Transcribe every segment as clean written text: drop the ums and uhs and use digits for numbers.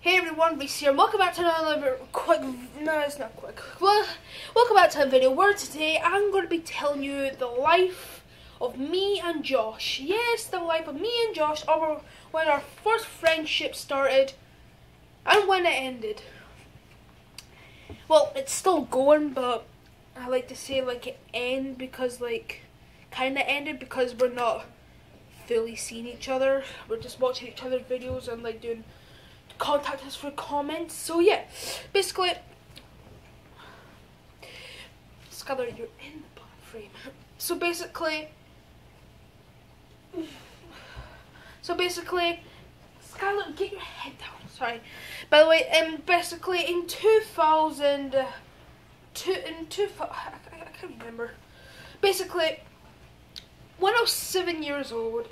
Hey everyone, Rhys here. Welcome back to another welcome back to a video where today I'm going to be telling you the life of me and Josh. Yes, the life of me and Josh, when our first friendship started and when it ended. Well, it's still going, but I like to say like it ended because kind of ended because we're not fully seeing each other. We're just watching each other's videos and doing contact us for comments. So yeah, basically, Skylar, you're in the frame. So basically, Skylar, get your head down. Sorry. By the way, basically in 2002, I can't remember. Basically, when I was 7 years old,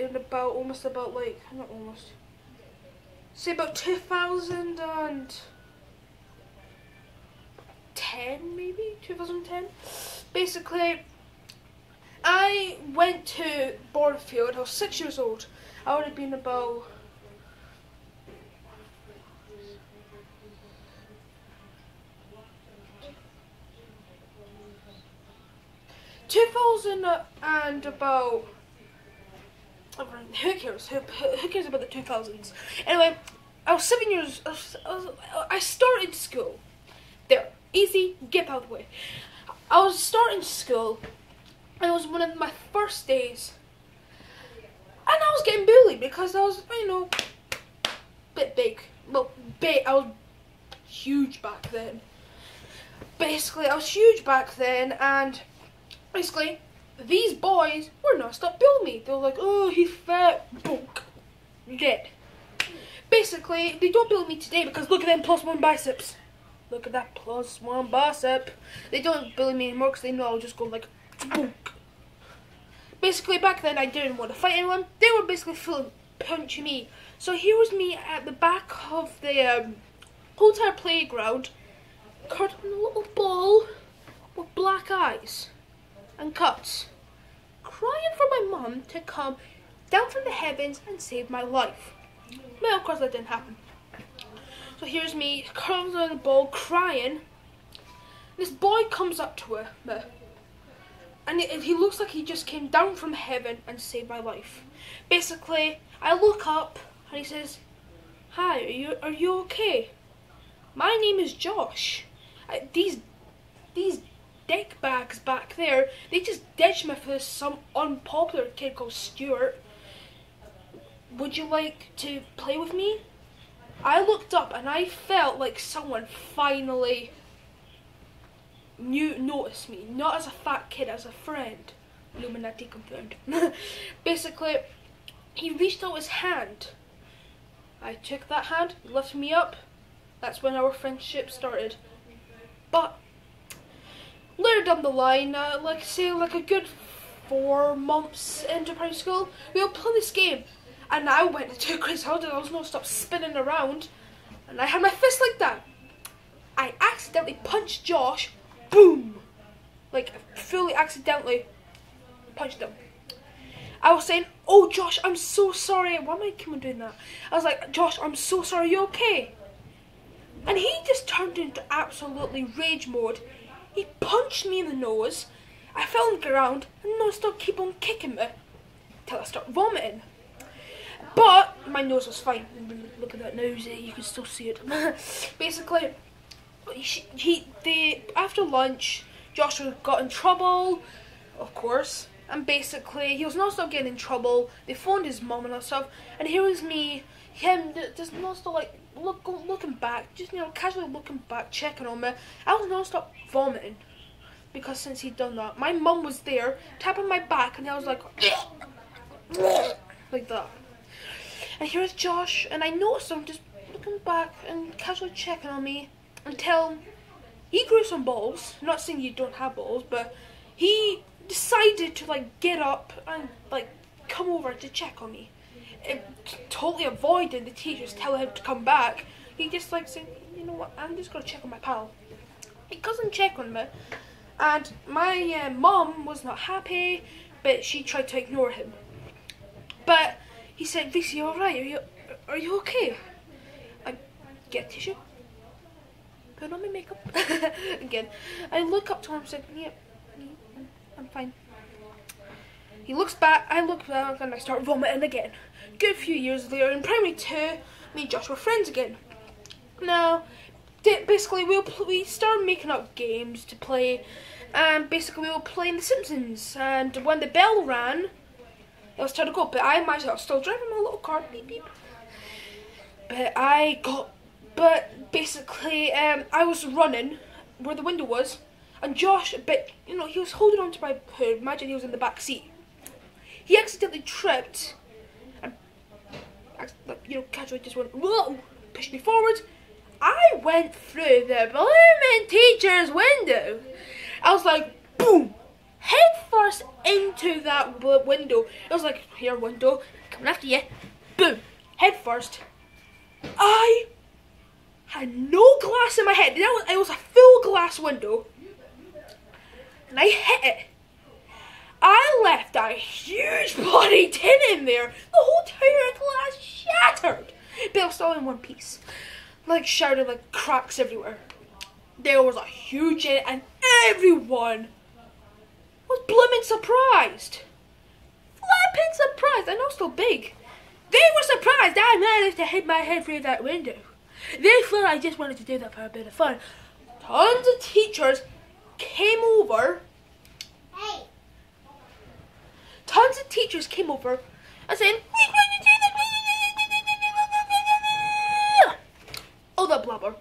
say about 2010, maybe 2010. Basically, I went to Bournefield. I was 6 years old. I would have been about 2000 and about. Who cares? Who cares about the 2000s? Anyway, I was 7 years. I started school. There, easy. Get out of the way. I was starting school, and it was one of my first days, and I was getting bullied because I was, a bit big. Well, I was huge back then. Basically, I was huge back then, and basically, these boys were not stop bullying me. They were like, oh, he's fat, bonk, dead. Basically, they don't bully me today because look at them +1 biceps. Look at that +1 bicep. They don't bully me anymore because they know I'll just go like, bonk. Basically, back then I didn't want to fight anyone. They were basically punching me. So here was me at the back of the hotel playground, curled in a little ball with black eyes and cuts, crying for my mum to come down from the heavens and save my life. Well, of course that didn't happen. So here's me curled in the ball, crying. This boy comes up to me, and he looks like he just came down from heaven and saved my life. Basically, I look up and he says, "Hi, are you okay? My name is Josh. These dick bags back there, they just ditched me for some unpopular kid called Stuart. Would you like to play with me?" I looked up and I felt like someone finally noticed me, not as a fat kid, as a friend. Illuminati confirmed. Basically, he reached out his hand. I took that hand, he lifted me up. That's when our friendship started. But later down the line, a good 4 months into primary school, we were playing this game, and I went into a crazy holiday. I was non-stop spinning around, and I had my fist like that. I accidentally punched Josh, boom, fully accidentally punched him. I was saying, "Oh Josh, I'm so sorry." Why am I doing that? I was like, "Josh, I'm so sorry. Are you okay?" And he just turned into absolutely rage mode. He punched me in the nose. I fell on the ground and non-stop keep on kicking me till I started vomiting. But my nose was fine. Look at that nose, you can still see it. Basically, after lunch, Joshua got in trouble, of course. And basically, he was non-stop getting in trouble. They phoned his mum and all stuff. And here was me, him, just non-stop looking back, just casually looking back, checking on me. I was non-stop vomiting because since he'd done that, my mum was there tapping my back, and I was like, like that. And here's Josh, and I noticed him just looking back and casually checking on me until he grew some balls. I'm not saying you don't have balls, but he decided to get up and come over to check on me. Totally avoiding the teachers telling him to come back. He just saying, "You know what, I'm just gonna check on my pal." He doesn't check on me, and my mum was not happy, but she tried to ignore him. But he said, "Rhys, you alright? Are you okay?" I get a tissue, put on my makeup again. I look up to him and say, yeah, I'm fine. He looks back, I look back, and I start vomiting again. Good few years later, in primary 2, me and Josh were friends again. Now, basically, we started making up games to play, and basically we were playing The Simpsons. And when the bell rang, it was time to go. But I myself still driving my little car, beep beep. But basically, I was running where the window was, and Josh, he was holding on to my hood. Imagine he was in the back seat. He accidentally tripped, and casually just went, whoa, pushed me forward. I went through the blooming teacher's window. I was like, boom, head first into that window. It was like, here, window, coming after you. Boom, head first. I had no glass in my head. It was a full glass window, and I hit it. I left a huge bloody tin in there. The whole entire glass shattered. But it was still in one piece. Like shattered, like cracks everywhere. There was a huge hit, and everyone was blooming surprised. Flipping surprised. I know it's still big. They were surprised I managed to hit my head through that window. They thought I just wanted to do that for a bit of fun. Tons of teachers came over. Tons of teachers came over and saying, we're going to do that. All that blabber.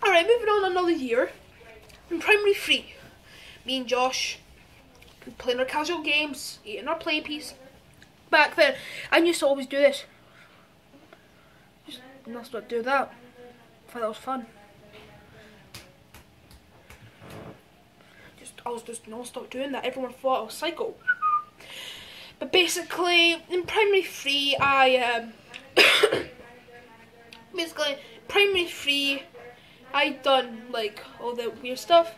Alright, moving on another year. In primary 3, me and Josh playing our casual games, eating our play piece. Back then, I used to always do this. Just not do that. I thought that was fun. I was just non-stop doing that. Everyone thought I was psycho. But basically, in primary 3, I done like all the weird stuff,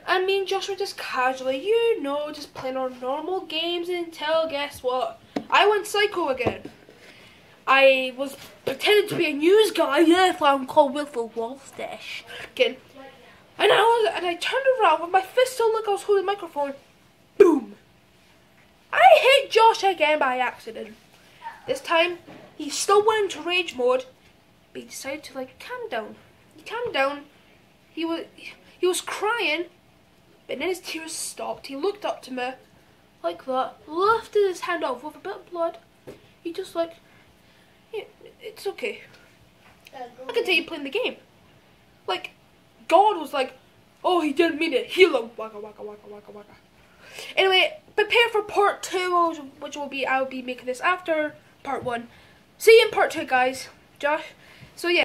and me and Josh were just casually, just playing our normal games until, guess what? I went psycho again. I was pretending to be a news guy. Yeah, I'm called Wilford Wolfstash again. And I turned around with my fist still like I was holding the microphone. Boom! I hit Josh again by accident. This time, he still went into rage mode, but he decided to calm down. He calmed down. He was crying, but then his tears stopped. He looked up to me like that, lifted his hand off with a bit of blood. He just yeah, it's okay. I can tell you playing the game. God was like, oh, he didn't mean it. Heal him. Waka waka waka waka waka. Anyway, prepare for part 2, which I'll be making this after part 1. See you in part 2, guys. Josh. So yeah.